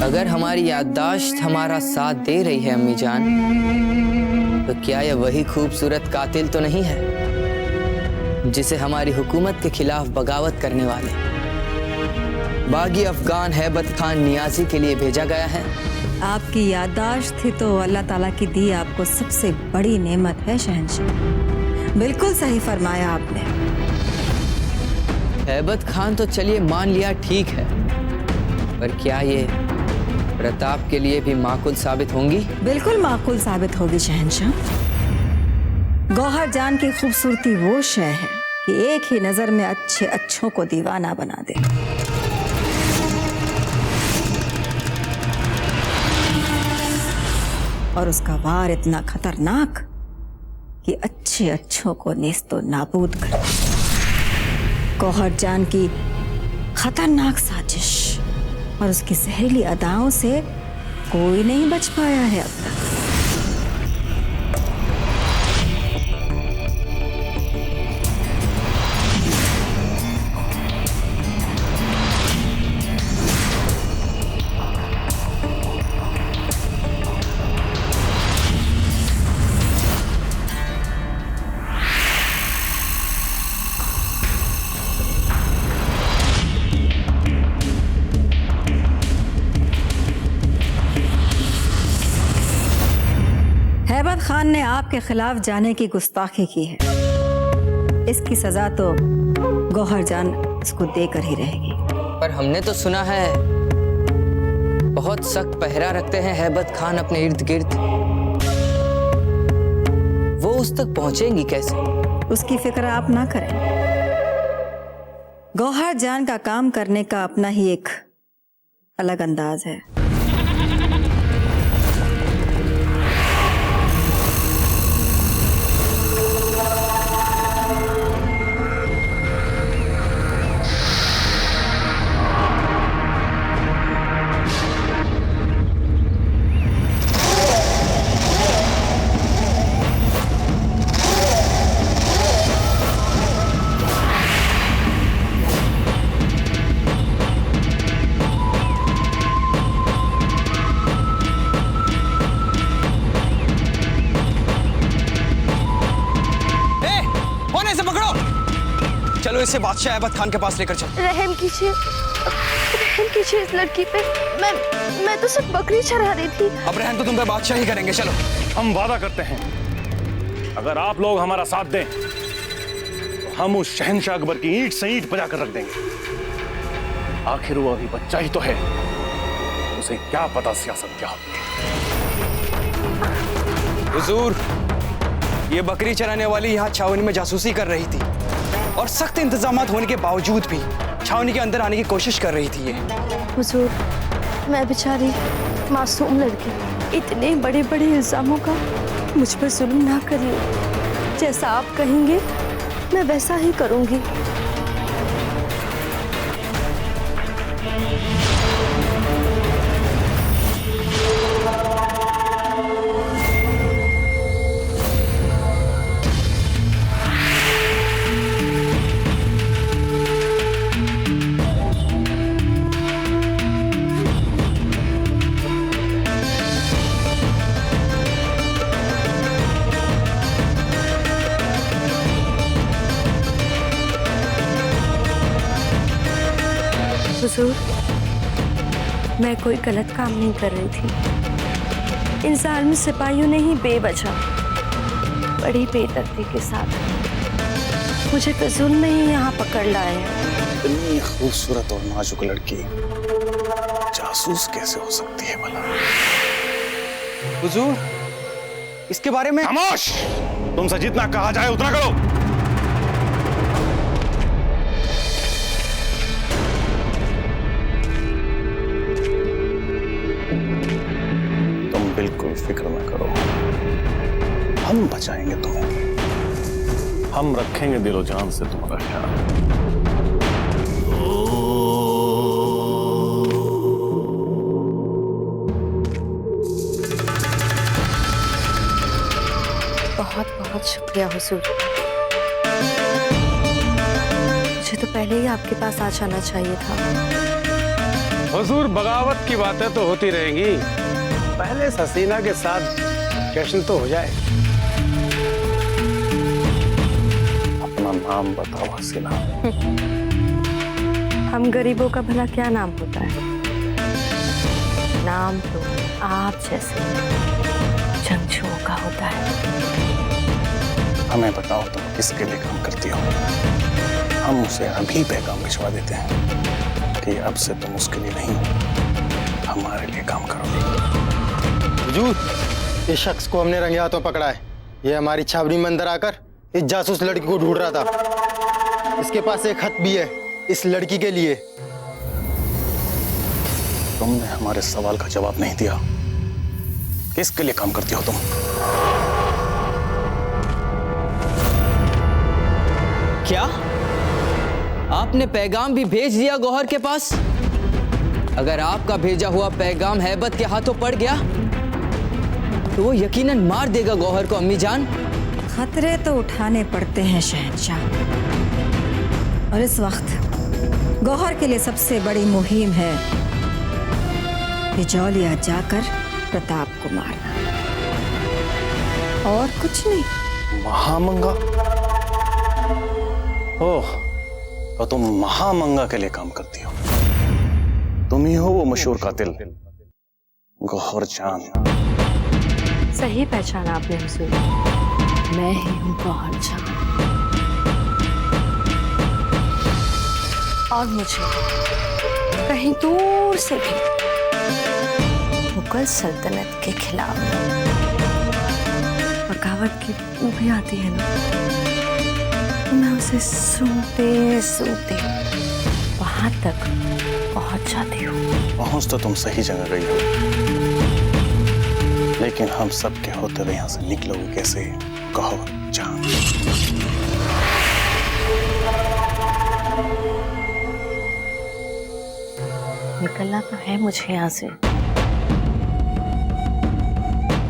अगर हमारी याददाश्त हमारा साथ दे रही है अम्मी जान, तो क्या यह वही खूबसूरत कातिल तो नहीं है जिसे हमारी हुकूमत के खिलाफ बगावत करने वाले बागी अफगान हैबत खान नियाजी के लिए भेजा गया है? आपकी याददाश्त थी तो अल्लाह ताला की दी आपको सबसे बड़ी नेमत है शहंशाह। बिल्कुल सही फरमाया आपने। हैबत खान तो चलिए मान लिया, ठीक है, पर क्या ये प्रताप के लिए भी माकूल साबित होंगी? बिल्कुल माकूल साबित होगी शहंशाह। गौहर जान की खूबसूरती वो शय है कि एक ही नजर में अच्छे अच्छों को दीवाना बना दे। और उसका वार इतना खतरनाक कि अच्छे अच्छों को नेस्तो नाबूद कर। गौहर जान की खतरनाक साजिश और उसकी जहरीली अदाओं से कोई नहीं बच पाया है अब तक। हैबत खान ने आपके खिलाफ जाने की गुस्ताखी की है। इसकी सजा तो गौहर जान इसको देकर ही रहेगी। पर हमने तो सुना है बहुत सख्त पहरा रखते हैं हैबत खान अपने इर्द गिर्द। वो उस तक पहुंचेंगी कैसे? उसकी फिक्र आप ना करें। गौहर जान का काम करने का अपना ही एक अलग अंदाज है। चलो इसे बादशाह हैबत खान के पास लेकर चल। रहम कीजिए इस लड़की पे। मैं तो सिर्फ बकरी चरा रही थी। अब रहम तो तुम पे बादशाह ही करेंगे। चलो। हम वादा करते हैं अगर आप लोग हमारा साथ दें तो हम उस शहंशाह अकबर की ईंट से ईंट बजा कर रख देंगे। आखिर वो अभी बच्चा ही तो है, उसे क्या पता सियासत क्या होती है। हुजूर, ये बकरी चराने वाली यहाँ छावनी में जासूसी कर रही थी और सख्त इंतजामात होने के बावजूद भी छावनी के अंदर आने की कोशिश कर रही थी ये। हुजूर, मैं बेचारी मासूम लड़की, इतने बड़े बड़े इल्जामों का मुझ पर जुल्म ना करिए। जैसा आप कहेंगे मैं वैसा ही करूंगी। हुजूर, मैं कोई गलत काम नहीं कर रही थी। इन जालिम सिपाहियों ने ही बेवजह बड़ी बेदर्दी के साथ मुझे तो जुल्म में ही यहाँ पकड़ लाए हैं। इतनी खूबसूरत और नाजुक लड़की जासूस कैसे हो सकती है भला? हुजूर, इसके बारे में। खामोश! तुमसे जितना कहा जाए उतना करो। बिल्कुल फिक्र न करो, हम बचाएंगे तुम्हें। हम रखेंगे दिलो जान से तुम्हारा ख्याल। बहुत बहुत शुक्रिया हुजूर। मुझे तो पहले ही आपके पास आ जाना चाहिए था। हुजूर, बगावत की बातें तो होती रहेंगी, पहले हसीना के साथ जश्न तो हो जाए। अपना नाम बताओ हसीना। हम गरीबों का भला क्या नाम होता है? नाम तो आप जैसे जंगजुओं का होता है। हमें बताओ तुम किसके लिए काम करती हो, हम उसे अभी पैगाम भिजवा देते हैं कि अब से तुम उसके लिए नहीं, हमारे लिए काम करोगे। हुजूर, इस शख्स को हमने रंगे हाथों पकड़ा है। ये हमारी छावनी में अंदर आकर इस जासूस लड़की को ढूंढ रहा था। इसके पास एक खत भी है इस लड़की के लिए। तुमने हमारे सवाल का जवाब नहीं दिया। किसके लिए काम करती हो तुम? क्या आपने पैगाम भी भेज दिया गौहर के पास? अगर आपका भेजा हुआ पैगाम हैबत के हाथों पड़ गया तो वो यकीनन मार देगा गौहर को। अम्मी जान, खतरे तो उठाने पड़ते हैं शहंशाह, और इस वक्त गौहर के लिए सबसे बड़ी मुहिम है बिजौलिया जाकर प्रताप को मारना, और कुछ नहीं। महामंगा? ओह, तो तुम महामंगा के लिए काम करती हो। तुम ही हो वो मशहूर कातिल गौहर जान। सही पहचाना आपने हुजूर, मैं ही हूँ गौहर जान। और मुझे कहीं दूर से भी मुगल सल्तनत के खिलाफ बगावत की बू भी आती है ना, तो मैं उसे सूंघते सूंघते वहां तक पहुंच जाती हूँ। पहुंच तो तुम सही जगह गई हो, लेकिन हम सब के होते हुए यहां से निकलोगे कैसे गौहर जान? निकलना तो है मुझे यहाँ से,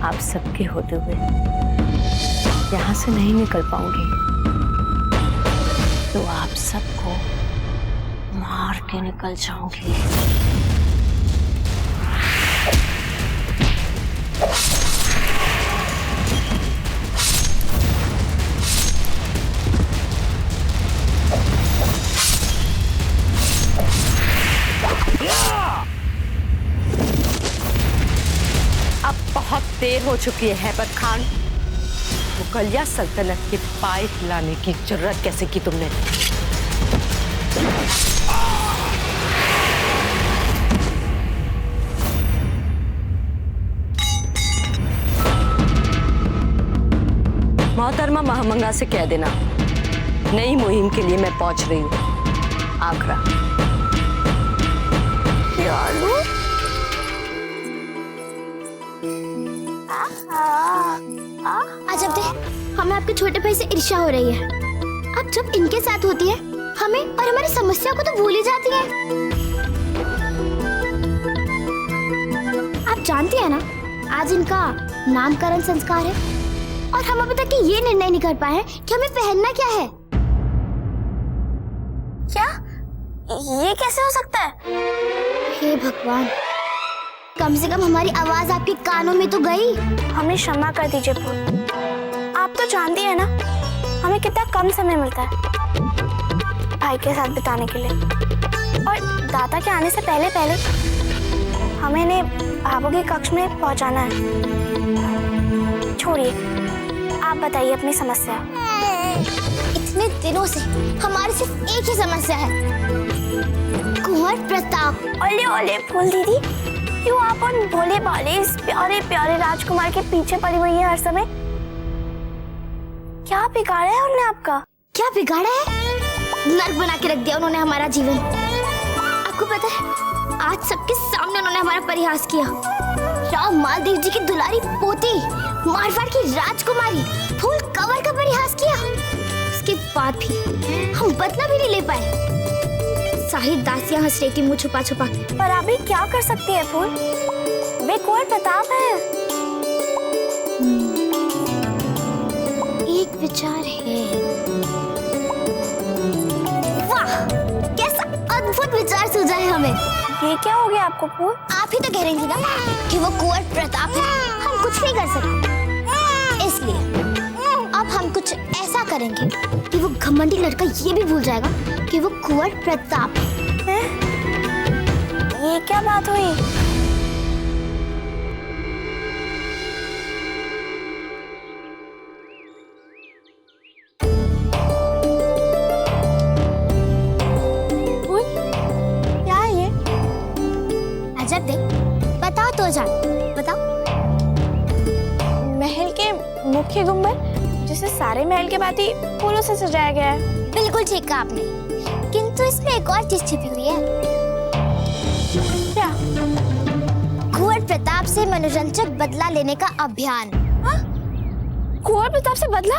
आप सबके होते हुए यहाँ से नहीं निकल पाऊंगी, तो आप सबको मार के निकल जाऊंगी। अब बहुत देर हो चुकी है हैबत खान। मुगलिया सल्तनत के पाए हिलाने की जरूरत कैसे की तुमने? मोहतरमा महामंगा से कह देना नई मुहिम के लिए मैं पहुंच रही हूँ आगरा। आज अब हमें आपके छोटे भाई से ईर्ष्या हो रही है। अब जब इनके साथ होती है हमें और हमारी समस्या को तो भूल ही जाती है। आप जानती है ना, आज इनका नामकरण संस्कार है और हम अभी तक ये निर्णय नहीं कर पाए हैं कि हमें पहनना क्या है। क्या ये कैसे हो सकता है? हे भगवान, कम से कम हमारी आवाज आपके कानों में तो गई। हमें क्षमा कर दीजिए फूल। आप तो जानती है ना हमें कितना कम समय मिलता है भाई के साथ बिताने के लिए, और दादा के आने से पहले पहले हमें इन्हें भाभो के कक्ष में पहुंचाना है। छोड़िए, आप बताइए अपनी समस्या। इतने दिनों से हमारी सिर्फ एक ही समस्या है, कुंवर प्रताप। ओले ओले फूल दीदी, क्यों आप उन भोले भाले इस प्यारे प्यारे राजकुमार के पीछे पड़ी हुई है हर समय? क्या बिगाड़ा है उन्होंने आपका? क्या बिगाड़ा है? नर्क बना के रख दिया उन्होंने हमारा जीवन। आपको पता है, आज सबके सामने उन्होंने हमारा परिहास किया। राव मालदेव जी की दुलारी पोती, मारवाड़ की राजकुमारी फूल कंवर का परिहास किया। उसके बाद भी हम बदला भी नहीं ले पाए। साहिब दासियां हंस रही थी मुंह छुपा छुपा के। पर अभी क्या कर सकती है फूल, वे कुंवर प्रताप है। एक विचार है। वाह, कैसा अद्भुत विचार सूझा है हमें। ये क्या हो गया आपको फूल? आप ही तो कह रही थी ना कि वो कुंवर प्रताप है, हम कुछ नहीं कर सकते। इसलिए अब हम कुछ ऐसा करेंगे कि वो घमंडी लड़का ये भी भूल जाएगा कि वो कुंवर प्रताप है। ये क्या बात हुई? क्या है ये? अजब देख, बताओ तो जान, बताओ। महल के मुख्य गुंबद जिसे सारे महल के बाती फूलों से सजाया गया है। बिल्कुल ठीक कहा आपने, किंतु इसमें एक और चीज छिपी हुई है। क्या? कुंवर प्रताप से मनोरंजक बदला लेने का अभियान। कुंवर प्रताप से बदला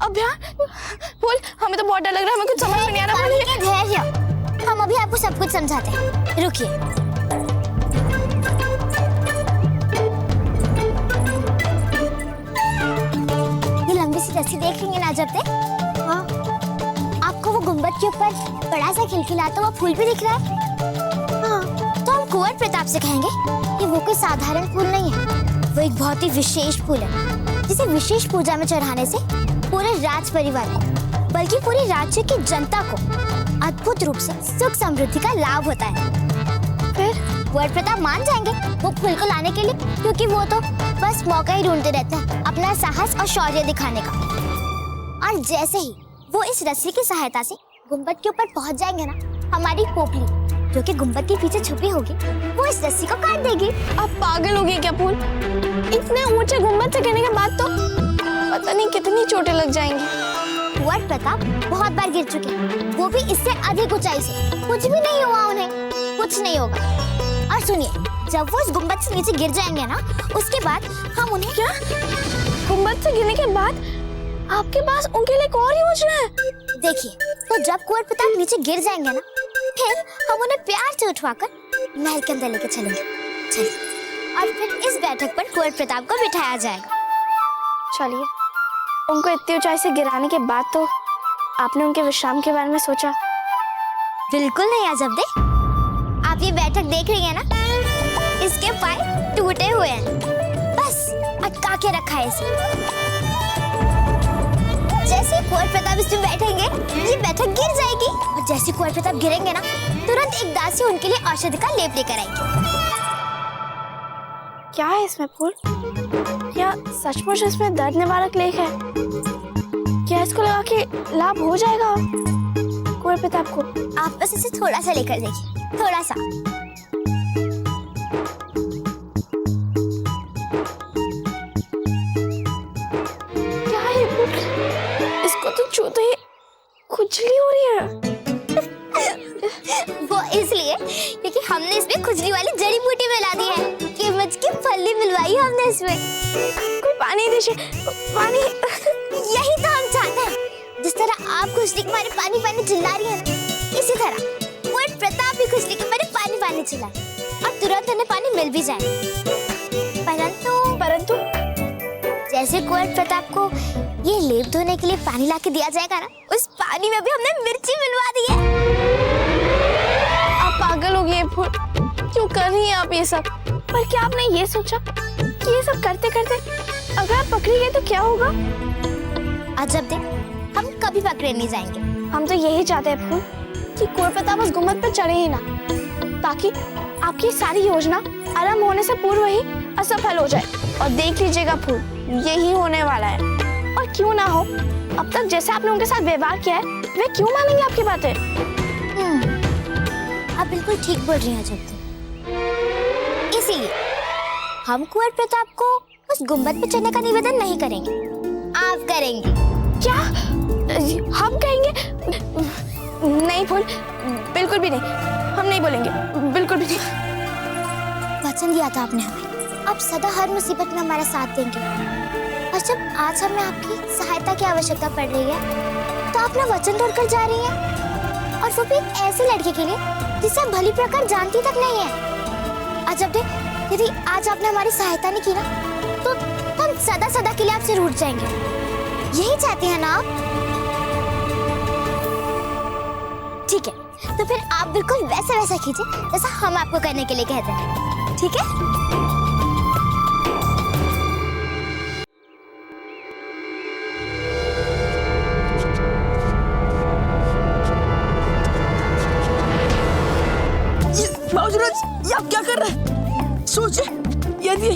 अभियान? बोल, हमें तो बहुत डर लग रहा है, हमें कुछ समझ में नहीं आ रहा। बोलिए। धैर्य, हम अभी आपको सब कुछ समझाते हैं, रुकिए। ये लंबी सी रस्सी देख रही हैं ना जब तक? हाँ। आपको वो गुंबद के ऊपर बड़ा सा खिलखिलाता हुआ फूल भी दिख रहा है? हाँ। तो हम कुंवर प्रताप से कहेंगे कि वो कोई साधारण फूल नहीं है, वो एक बहुत ही विशेष फूल है जिसे विशेष पूजा में चढ़ाने से पूरे राज परिवार को, बल्कि पूरे राज्य की जनता को अद्भुत रूप से सुख समृद्धि का लाभ होता है। फिर कुंवर प्रताप मान जाएंगे वो फूल को लाने के लिए, क्योंकि वो तो बस मौका ही ढूंढते रहते हैं अपना साहस और शौर्य दिखाने का। और जैसे ही वो इस रस्सी की सहायता से गुंबद के ऊपर पहुंच जाएंगे ना, हमारी पोपली जो कि गुंबद के पीछे छुपी होगी, वो इस रस्सी को काट देगी। आप पागल हो गए क्या फूल? इतने ऊंचे गुंबद से गिरने के बाद तो पता नहीं कितनी चोटें लग जाएंगी। कुंवर प्रताप बहुत बार गिर चुके हैं, वो भी इससे अधिक ऊंचाई से। कुछ भी नहीं हुआ उन्हें, कुछ नहीं होगा। और सुनिए, जब वो इस गुंबद से नीचे गिर जाएंगे ना, उसके बाद हम उन्हें क्या? गुंबद से गिरने के बाद आपके पास उनके लिए एक और योजना है? देखिए, तो जब कुंवर प्रताप नीचे गिर जाएंगे ना, फिर हम उन्हें प्यार से उठवाकर महल के अंदर लेके चलेंगे। चलिए, और फिर इस बैठक पर कुंवर प्रताप को बिठाया जाएगा। चलिए। उनको इतनी ऊंचाई से गिराने के बाद तो आपने उनके विश्राम के बारे में सोचा? बिल्कुल नहीं अजब दे। आप ये बैठक देख रही हैं ना, इसके पाए टूटे हुए हैं, बस अटका के रखा है इसे। जैसे कुंवर प्रताप इसमें बैठेंगे, ये बैठक गिर जाएगी, और जैसे कुंवर प्रताप गिरेंगे ना, तुरंत एक दासी उनके लिए औषधि का लेप लेकर आएगी। क्या है इसमें फूल? क्या सचमुच इसमें दर्द निवारक लेख है? क्या इसको लगा के लाभ हो जाएगा कुंवर प्रताप को? आप बस इसे थोड़ा सा लेकर देखिए, थोड़ा सा। क्या है फूल? इसको तो छूते ही खुजली हो रही है। वो इसलिए क्योंकि हमने इसमें खुजली वाली जड़ी बूटी मिला दी है। कीमत की फली मिलवाई हमने इसमें। कोई पानी दीजिए, पानी। यही तो हम चाहते हैं। जिस तरह आप खुजली के मारे पानी पानी चिल्ला रही है ना, इसी तरह कुंवर प्रताप भी खुजली के मारे पानी पानी चिल्लाए, और तुरंत उन्हें पानी मिल भी जाए। परंतु जैसे कुंवर प्रताप को ये लेप धोने के लिए पानी लाके दिया जाएगा ना, उस पानी में भी हमने मिर्ची मिलवा दी है। आप पागल हो गए फूल, क्यों कर रही हैं आप ये सब? पर क्या आपने ये सोचा कि ये सब करते करते अगर आप पकड़ी गए तो क्या होगा? अजब दे, हम कभी पकड़े नहीं जाएंगे। हम तो यही चाहते हैं फूल कि कुंवर प्रताप उस गुंबद पर चढ़े ही ना, ताकि आपकी सारी योजना आरंभ होने से पूर्व ही असफल हो जाए। और देख लीजिएगा फूल, यही होने वाला है। और क्यों ना हो, अब तक जैसे आपने उनके साथ व्यवहार किया है, वे क्यों मानेंगे आपकी बातें? आप बिल्कुल ठीक बोल रही हैं अजब। इसीलिए हम कुंवर प्रताप को उस गुंबद पे चढ़ने का निवेदन नहीं करेंगे, आप करेंगे। क्या हम कहेंगे? नहीं फूल, बिल्कुल भी नहीं, हम नहीं बोलेंगे, बिल्कुल भी नहीं। वचन दिया था आपने हमें, अब सदा हर मुसीबत में हमारा साथ देंगे। और जब आज हमें आपकी सहायता की आवश्यकता पड़ रही है, तो आप ना वचन तोड़कर जा रही हैं, और वो भी एक ऐसे लड़के के लिए जिसे आप भली प्रकार जानती तक नहीं है। अजब दे, यदि आज आपने हमारी सहायता नहीं की ना, तो हम सदा सदा के लिए आपसे रूठ जाएंगे। यही चाहते हैं ना आप? ठीक है, तो फिर आप बिल्कुल वैसा वैसा कीजिए जैसा हम आपको करने के लिए कहते हैं, ठीक है? बाबूजी, ये आप क्या कर रहे हैं? सोचिए, यदि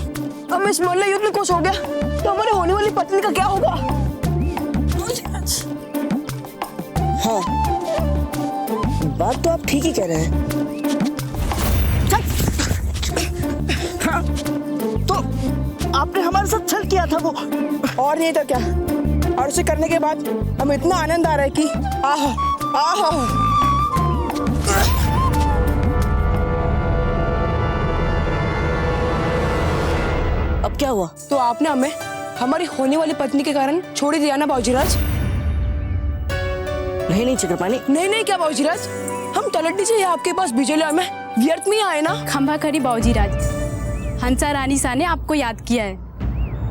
हम इस मोहल्ला युद्ध में कुछ हो गया तो हमारे होने वाली पत्नी का क्या होगा? हाँ, बात तो आप ठीक ही कह रहे हैं। हाँ, तो आपने हमारे साथ छल किया था वो, और नहीं तो क्या। और उसे करने के बाद हमें इतना आनंद आ रहा है कि आहा आहा। अब क्या हुआ? तो आपने हमें हमारी होने वाली पत्नी के कारण छोड़ ही दिया ना बाबूजीराज? नहीं चक्रपाणी, नहीं क्या बाबूजीराज, हम तलड्डी से आपके पास बिजली में व्यर्थ में आए ना। खंभा खड़ी बाबूजीराज, हंसा रानी सा ने आपको याद किया है।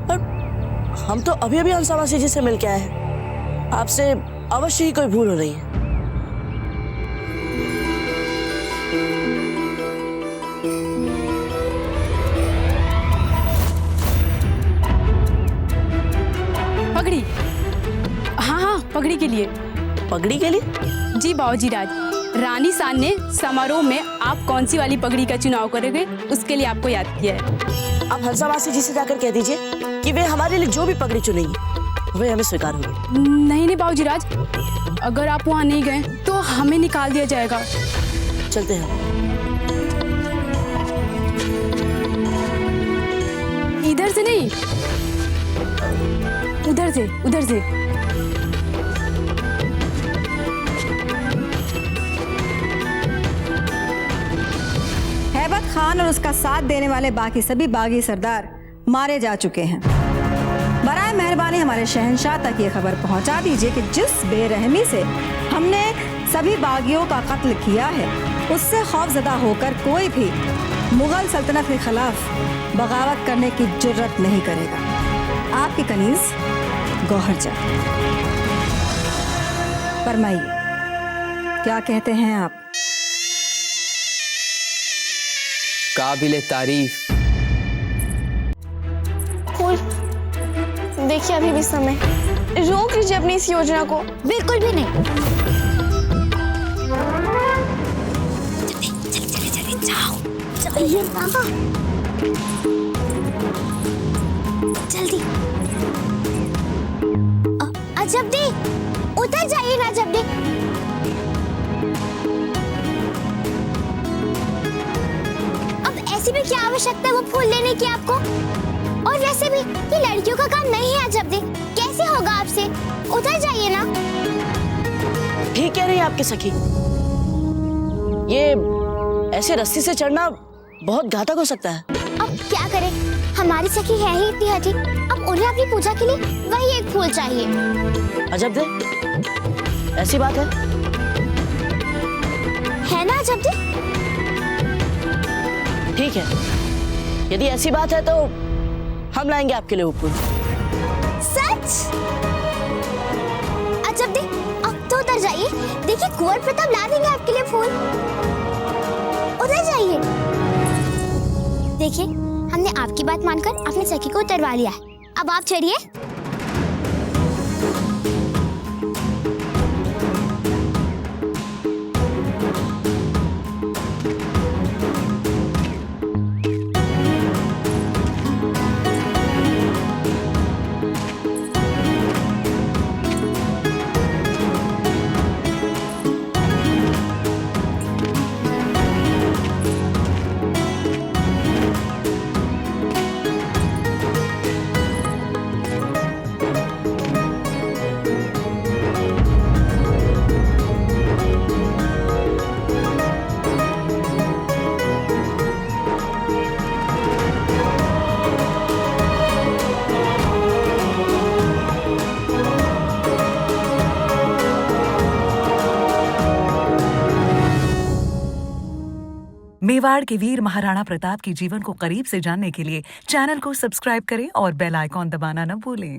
पर हम तो अभी अभी हंसा मासी जी से मिल के आए हैं। आपसे अवश्य ही कोई भूल हो रही है। पगड़ी, हाँ पगड़ी के लिए। पगड़ी के लिए? जी बाबूजीराज, रानी सान ने समारोह में आप कौन सी वाली पगड़ी का चुनाव करोगे उसके लिए आपको याद किया है। आप हंसा मासी जी से जाकर कह दीजिए कि वे हमारे लिए जो भी पगड़ी चुनेंगी वे हमें स्वीकार होगी। नहीं बाबूजीराज, अगर आप वहाँ नहीं गए तो हमें निकाल दिया जाएगा। चलते हैं। इधर से नहीं, उधर से। हैबत खान और उसका साथ देने वाले बाकी सभी बागी सरदार मारे जा चुके हैं। बराए मेहरबानी हमारे शहंशाह तक ये खबर पहुंचा दीजिए कि जिस बेरहमी से हमने सभी बागियों का कत्ल किया है उससे खौफजदा होकर कोई भी मुगल सल्तनत के खिलाफ बगावत करने की जुर्रत नहीं करेगा। आपकी कनीज गौहरजा। फरमाइए, क्या कहते हैं आप? काबिले तारीफ। फूल, देखिए अभी भी समय, रोक लीजिए अपनी इस योजना को। बिल्कुल भी नहीं। चले जाओ, चलिए बाबा, जल्दी। अजबदी, उतर जाइए ना अजबदी। अब ऐसी भी क्या आवश्यकता है वो फूल लेने की आपको? और वैसे भी ये लड़कियों का काम नहीं है अजबदी, कैसे होगा आपसे? उतर जाइए ना। ठीक कह रही है आपकी सखी, ये ऐसे रस्सी से चढ़ना बहुत घातक हो सकता है। अब क्या करें, हमारी सखी है ही इतनी हठी, अब उन्हें अपनी पूजा के लिए वही एक फूल चाहिए। अजब दे, ऐसी बात है ना अजब दे? ठीक है, यदि ऐसी बात है तो हम लाएंगे आपके लिए वो फूल। सच? अजब दे, अब तो उतर जाइए, देखिए कुंवर प्रताप ला देंगे आपके लिए फूल। उतर जाइए। देखिए, हमने आपकी बात मानकर अपनी सखी को उतरवा लिया है, अब आप चढ़िए। मेवाड़ के वीर महाराणा प्रताप के जीवन को करीब से जानने के लिए चैनल को सब्सक्राइब करें और बेल आइकॉन दबाना न भूलें।